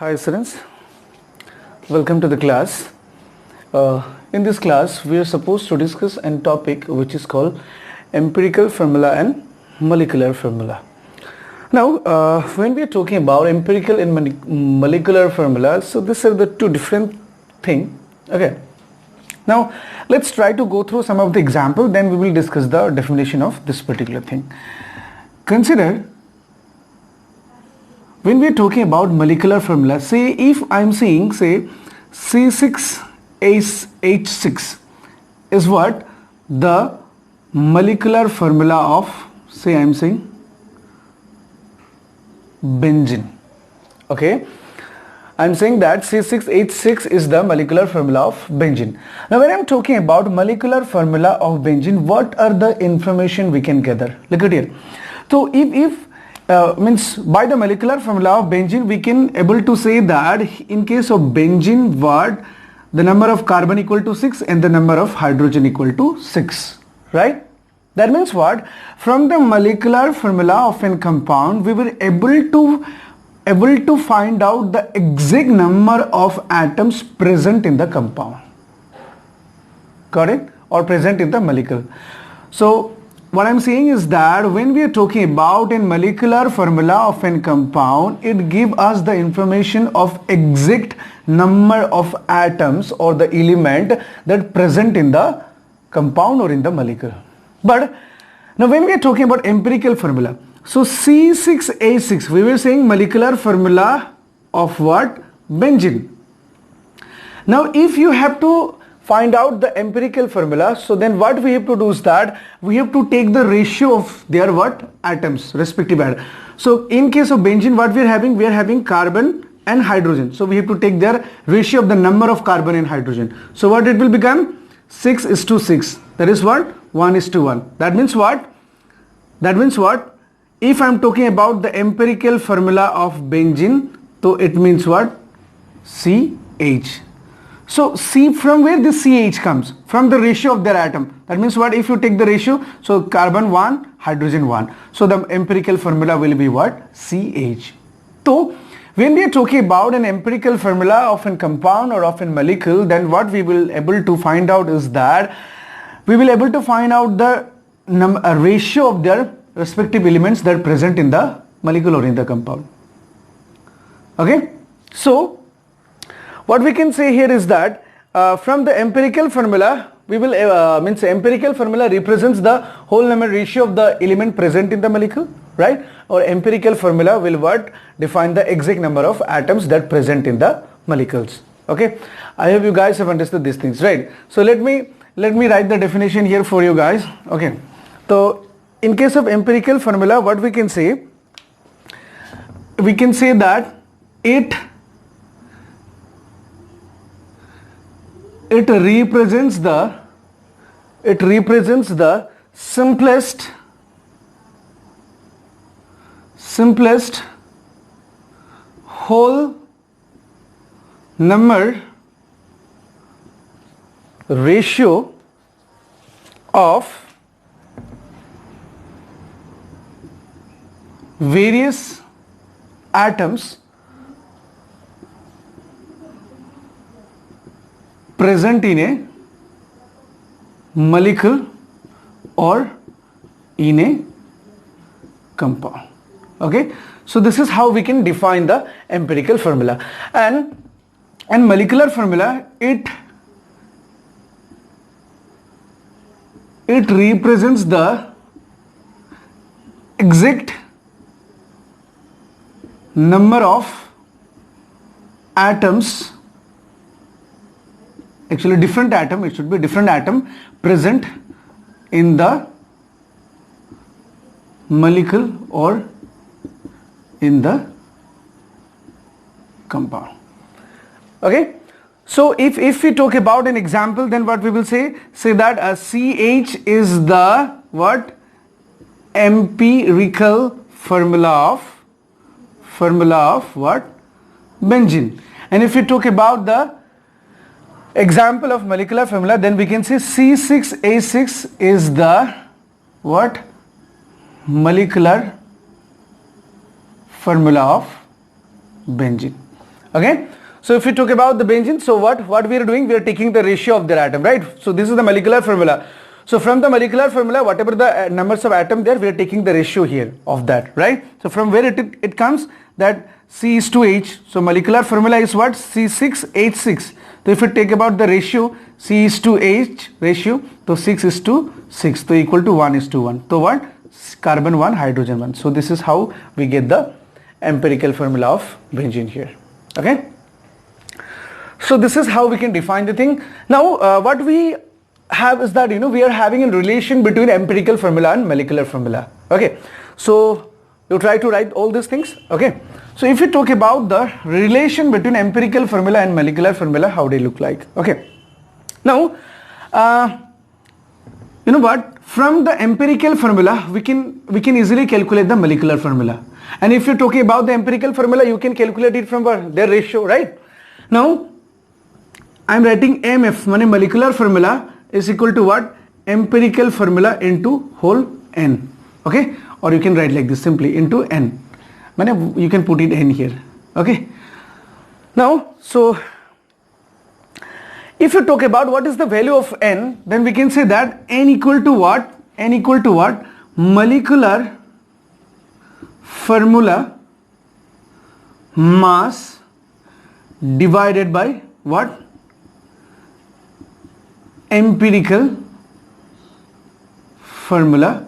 Hi students, welcome to the class. In this class we are supposed to discuss a topic which is called empirical formula and molecular formula. Now when we are talking about empirical and molecular formula, so these are the two different things. Okay. Now let's try to go through some of the example, then we will discuss the definition of this particular thing. Consider when we are talking about molecular formula, say if I am saying say C6H6 is what the molecular formula of, say I am saying benzene. Okay, I am saying that C6H6 is the molecular formula of benzene. Now when I am talking about molecular formula of benzene, what are the information we can gather? Look at here. So if means by the molecular formula of benzene we can able to say that in case of benzene what the number of carbon equal to 6 and the number of hydrogen equal to 6, right? That means what, from the molecular formula of a compound we were able to find out the exact number of atoms present in the compound, correct, or present in the molecule. So what I'm saying is that when we are talking about a molecular formula of a compound, it gives us the information of exact number of atoms or the element that present in the compound or in the molecule. But now when we are talking about empirical formula, so C6H6, we were saying molecular formula of what? Benzene. Now if you have to find out the empirical formula, so then what we have to do is that we have to take the ratio of their what? Atoms, respective atoms. So in case of benzene, what we are having carbon and hydrogen. So we have to take their ratio of the number of carbon and hydrogen. So what it will become? 6:6. That is what? 1:1. That means what? That means what? If I am talking about the empirical formula of benzene, so it means what? CH. So C, from where this CH comes? From the ratio of their atom. That means what? If you take the ratio, so carbon 1, hydrogen 1. So the empirical formula will be what? CH. So when we are talking about an empirical formula of a compound or of a molecule, then what we will able to find out is that we will able to find out the ratio of their respective elements that are present in the molecule or in the compound. Okay. So what we can say here is that from the empirical formula we will means empirical formula represents the whole number ratio of the element present in the molecule, right? Or empirical formula will what? Define the exact number of atoms that present in the molecules. Okay, I hope you guys have understood these things, right? So let me write the definition here for you guys. Okay, so in case of empirical formula, what we can say? We can say that it represents the simplest whole number ratio of various atoms present in a molecule or in a compound. Okay, so this is how we can define the empirical formula. And molecular formula, it represents the exact number of atoms, actually different atom, it should be different atom present in the molecule or in the compound. Okay, so if we talk about an example, then what we will say that CH is the what? Empirical formula of what? Benzene. And if we talk about the example of molecular formula, then we can say C6H6 is the what? Molecular formula of benzene. Okay. So if we talk about the benzene, so what we are doing, we are taking the ratio of their atom, right? So this is the molecular formula. So from the molecular formula, whatever the numbers of atom there, we are taking the ratio here of that, right? So from where it comes that C is to H. So molecular formula is what? C6H6. So if you take about the ratio, C is to H ratio, so 6 is to 6, so equal to 1 is to 1. So what? Carbon 1, hydrogen 1. So this is how we get the empirical formula of benzene here. Okay. So this is how we can define the thing. Now what we have is that, we are having a relation between empirical formula and molecular formula. Okay. So you try to write all these things. Okay. So if you talk about the relation between empirical formula and molecular formula, how they look like. Okay. Now, you know what? From the empirical formula, we can easily calculate the molecular formula. And if you're talking about the empirical formula, you can calculate it from their ratio, right? Now, I am writing MF, meaning molecular formula is equal to what? Empirical formula into whole N. Okay? Or you can write like this simply into N. Meaning you can put it N here. Okay? Now, so if you talk about what is the value of N, then we can say that N equal to what? N equal to what? Molecular formula mass divided by what? Empirical formula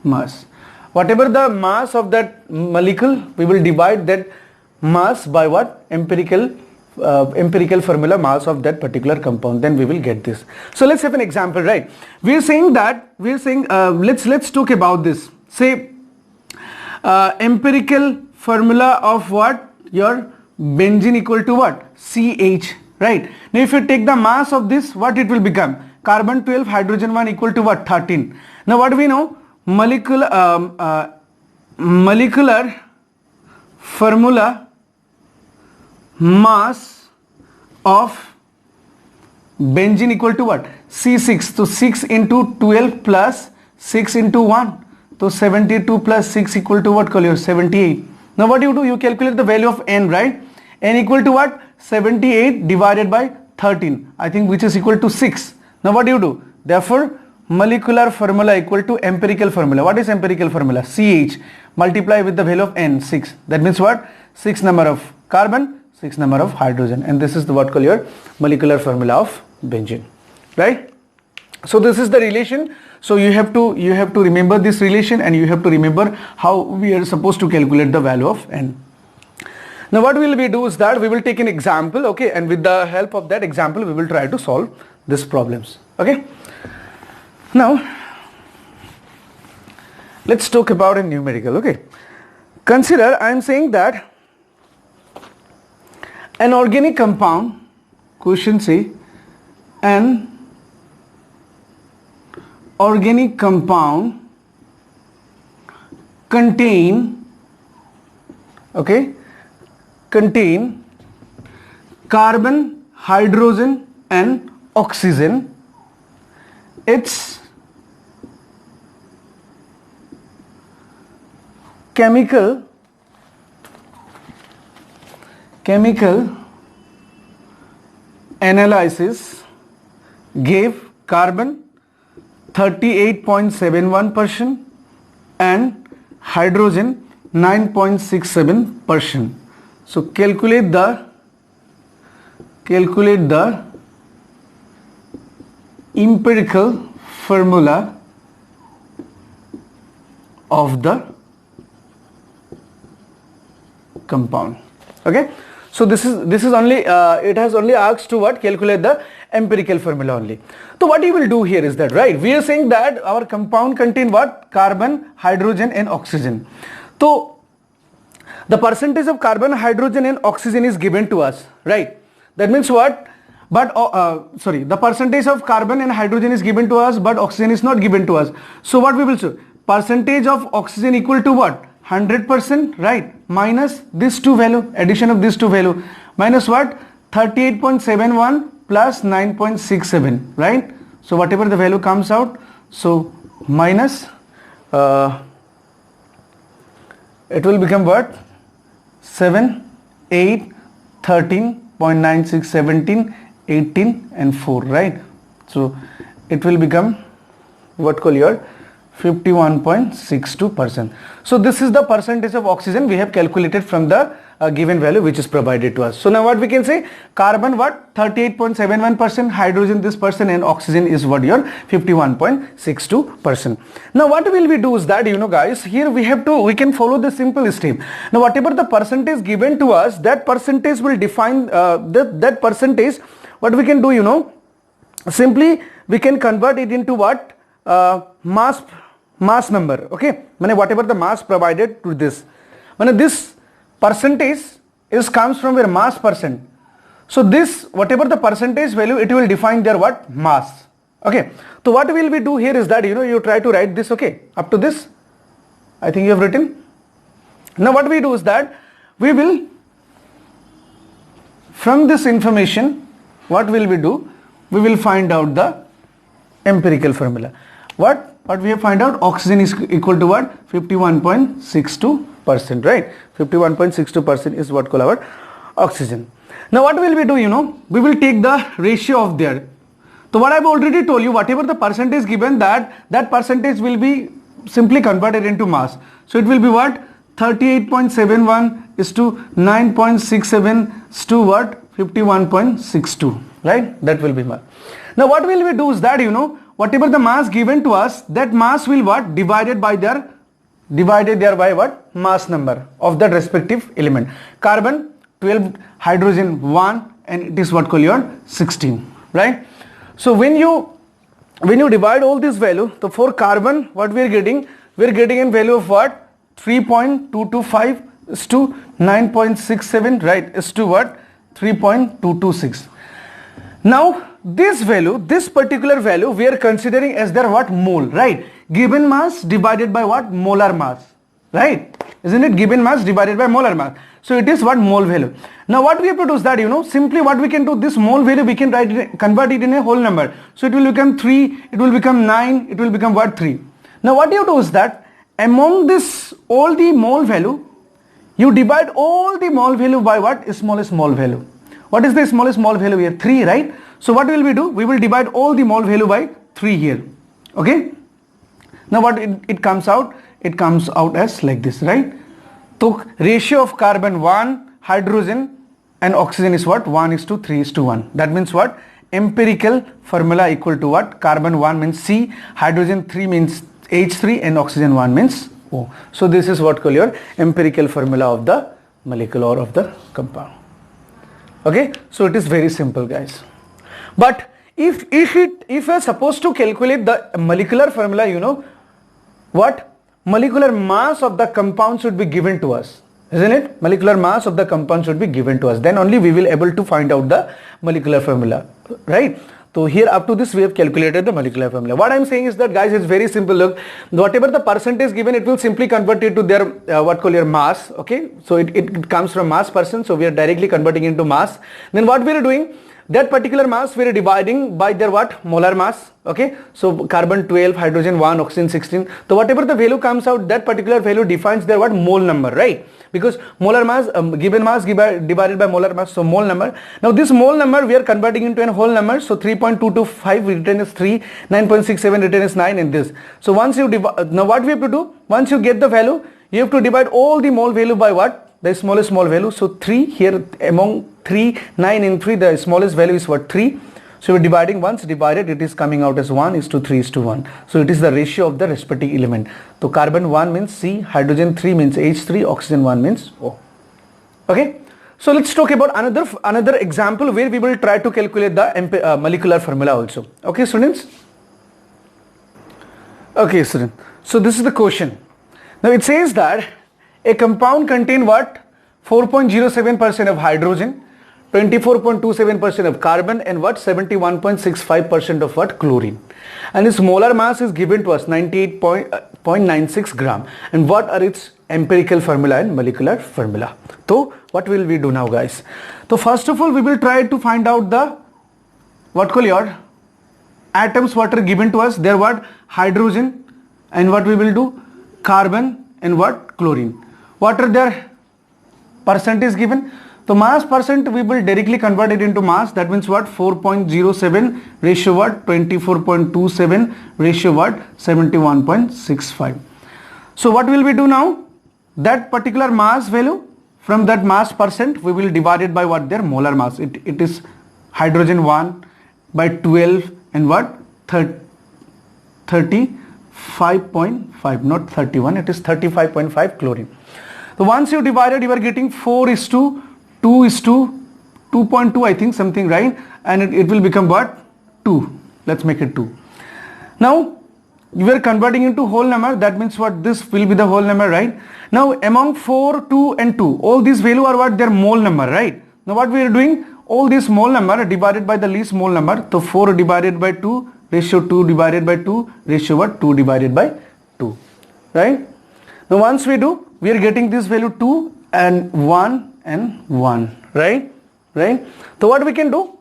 mass. Whatever the mass of that molecule, we will divide that mass by what? Empirical formula mass of that particular compound. Then we will get this. So let's have an example, right? We are saying let's talk about this. Say empirical formula of what? Your benzene equal to what? CH, right? Now if you take the mass of this, what it will become? Carbon 12, hydrogen 1 equal to what? 13. Now what do we know? Molecular formula mass of benzene equal to what? C6. So 6 into 12 plus 6 into 1. So 72 plus 6 equal to what? Call your 78. Now what do? You calculate the value of N, right? N equal to what? 78 divided by 13. I think which is equal to 6. Now what do? Therefore, molecular formula equal to empirical formula. What is empirical formula? CH multiply with the value of N, 6. That means what? 6 number of carbon, 6 number of hydrogen, and this is the what call your molecular formula of benzene, right? So this is the relation. So you have to remember this relation, and you have to remember how we are supposed to calculate the value of N. Now what will we do is that we will take an example, okay, and with the help of that example we will try to solve these problems. Okay. Now let's talk about a numerical. Okay, consider I am saying that an organic compound, question say an organic compound contain carbon, hydrogen and oxygen. Its chemical analysis gave carbon 38.71% and hydrogen 9.67%. So calculate the empirical formula of the compound. Okay, so this is only it has only asked to what? Calculate the empirical formula only. So what you will do here is that, right, we are saying that our compound contain what? Carbon, hydrogen and oxygen. So the percentage of carbon, hydrogen and oxygen is given to us, right? That means what? But the percentage of carbon and hydrogen is given to us, but oxygen is not given to us. So what we will say? Percentage of oxygen equal to what? 100%, right? Minus this two value, addition of this two value, minus what? 38.71 plus 9.67, right? So whatever the value comes out, so minus it will become what? 7, 8, 13.96, 17, 18 and 4, right? So it will become what call your 51.62%. So this is the percentage of oxygen we have calculated from the given value which is provided to us. So now what we can say, carbon what 38.71%, hydrogen this percent, and oxygen is what your 51.62%. Now what will we do is that, you know guys, here we can follow the simple step. Now whatever the percentage given to us, that percentage will define that percentage. What we can do, you know, simply we can convert it into what mass number. Okay, whatever the mass provided to this, this percentage is comes from your mass percent. So this whatever the percentage value, it will define their what mass. Okay, so what will we do here is that, you know, you try to write this. Okay, up to this I think you have written. Now what we do is that we will, from this information, what will we do, we will find out the empirical formula. What we have find out, oxygen is equal to what, 51.62%, right? 51.62% is what call our oxygen. Now what will we do, you know, we will take the ratio of there. So what I have already told you, whatever the percentage given, that percentage will be simply converted into mass. So it will be what, 38.71 is to 9.67 is to what, 51.62, right? That will be mass. Now what will we do is that, you know, whatever the mass given to us, that mass will what, divided there by what, mass number of that respective element. Carbon 12, hydrogen 1, and it is what call your 16, right? So when you divide all this value, so for carbon what we are getting in value of what, 3.225 is to 9.67, right, is to what, 3.226. Now this value, this particular value, we are considering as their what, mole, right? Given mass divided by what, molar mass, right? Isn't it, given mass divided by molar mass? So it is what, mole value. Now what we have to do is that, you know, simply what we can do, this mole value we can write it, convert it in a whole number. So it will become 3, it will become 9, it will become what, 3. Now what you do is that among this all the mole value, you divide all the mole value by what, smallest mole value. What is the smallest mole value here? 3, right? So what will we do? We will divide all the mole value by 3 here. Okay. Now what it comes out? It comes out as like this, right? So ratio of carbon 1, hydrogen and oxygen is what? 1 is to 3 is to 1. That means what? Empirical formula equal to what? Carbon 1 means C, hydrogen 3 means H3, and oxygen 1 means O. So this is what call your empirical formula of the molecule or of the compound. Okay, so it is very simple, guys. But if we are supposed to calculate the molecular formula, you know what, molecular mass of the compound should be given to us, isn't it? Molecular mass of the compound should be given to us, then only we will able to find out the molecular formula, right? So here up to this we have calculated the molecular formula. What I am saying is that, guys, it's very simple. Look, whatever the percentage given, it will simply convert it to their what call your mass. Okay, so it comes from mass percent, so we are directly converting into mass. Then what we are doing, that particular mass we are dividing by their what, molar mass. Okay, so carbon 12, hydrogen 1, oxygen 16. So whatever the value comes out, that particular value defines their what, mole number, right? Because molar mass, given mass divided by molar mass, so mole number. Now this mole number we are converting into a whole number. So 3.225 written is 3, 9.67 written is 9, and this. So once you divide, now what we have to do, once you get the value, you have to divide all the mole value by what, the smallest mole value. So 3 here, among 3, 9 and 3, the smallest value is what, 3. So we're dividing, once divided, it is coming out as 1 is to 3 is to 1. So it is the ratio of the respective element. So carbon 1 means C, hydrogen 3 means H3, oxygen 1 means O. Okay. So let's talk about another example where we will try to calculate the molecular formula also. Okay, students. Okay, students. So this is the question. Now it says that a compound contain what? 4.07% of hydrogen, 24.27% of carbon, and what, 71.65% of what, chlorine, and its molar mass is given to us 98.96 gram. And what are its empirical formula and molecular formula? So what will we do now, guys? So first of all, we will try to find out the what call your atoms what are given to us. There what, hydrogen, and what we will do, carbon, and what, chlorine. What are their percentage given? So mass percent we will directly convert it into mass. That means what? 4.07 ratio what? 24.27 ratio what? 71.65. So what will we do now? That particular mass value, from that mass percent we will divide it by what? Their molar mass. It is hydrogen 1 by 12 and what? 35.5, not 31, it is 35.5 chlorine. So once you divided, you are getting 4:2:2:2.2, I think, something, right? And it will become what? 2. Let's make it 2. Now you are converting into whole number. That means what? This will be the whole number, right? Now among 4, 2 and 2, all these value are what? Their mole number, right? Now what we are doing? All this mole number divided by the least mole number. So 4 divided by 2 ratio 2 divided by 2 ratio what? 2 divided by 2, right? Now once we do, we are getting this value 2 and 1 and 1, right? So what we can do?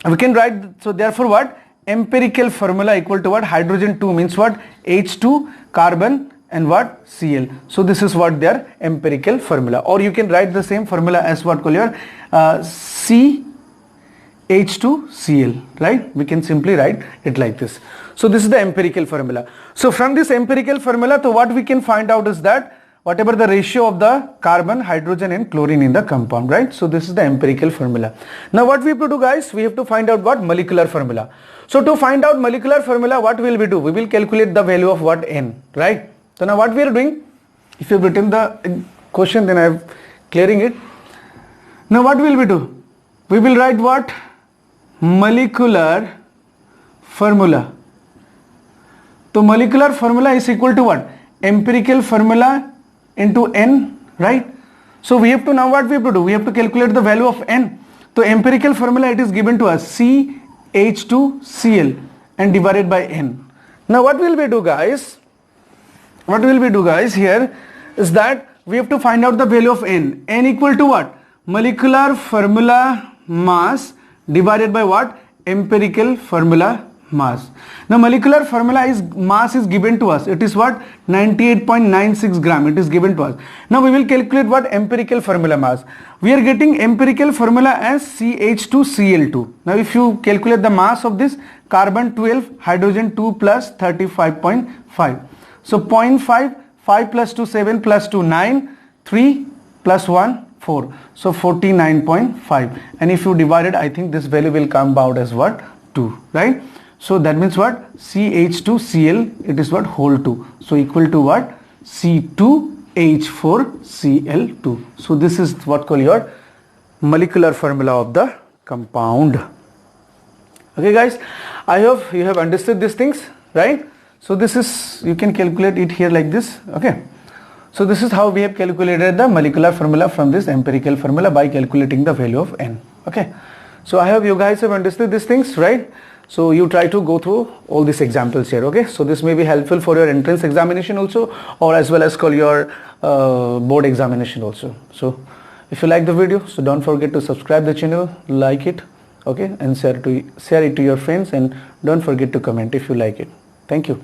We can write, so therefore what? Empirical formula equal to what? Hydrogen 2 means what? H2 carbon and what? Cl. So this is what their empirical formula. Or you can write the same formula as what? Call your CH2Cl, right? We can simply write it like this. So this is the empirical formula. So from this empirical formula, so what we can find out is that whatever the ratio of the carbon, hydrogen and chlorine in the compound, right? So this is the empirical formula. Now what we have to do, guys? We have to find out what? Molecular formula. So to find out molecular formula, what will we do? We will calculate the value of what? N, right? So now what we are doing? If you have written the question, then I am clearing it. Now what will we do? We will write what? Molecular formula. So molecular formula is equal to what? Empirical formula into N, right? So we have to, now what we have to do? We have to calculate the value of N. So empirical formula, it is given to us CH2Cl and divided by N. Now what will we do, guys? What will we do, guys, here is that we have to find out the value of N. N equal to what? Molecular formula mass divided by what? Empirical formula mass. Now molecular formula is mass is given to us. It is what? 98.96 gram. It is given to us. Now we will calculate what? Empirical formula mass. We are getting empirical formula as CH2Cl2. Now if you calculate the mass of this, carbon 12, hydrogen 2 plus 35.5. So 0.5, 5 plus 2, 7 plus 2, 9, 3 plus 1, 4. So 49.5. And if you divide it, I think this value will come out as what? 2, right? So that means what? CH2Cl, it is what? Whole 2. So equal to what? C2H4Cl2. So this is what call your molecular formula of the compound. Okay, guys, I hope you have understood these things, right? So this is, you can calculate it here like this. Okay. So this is how we have calculated the molecular formula from this empirical formula by calculating the value of N. Okay. So I hope you guys have understood these things, right? So you try to go through all these examples here. Okay. So this may be helpful for your entrance examination also, or as well as call your board examination also. So if you like the video, so don't forget to subscribe the channel, like it, okay, and share it to your friends, and don't forget to comment if you like it. Thank you.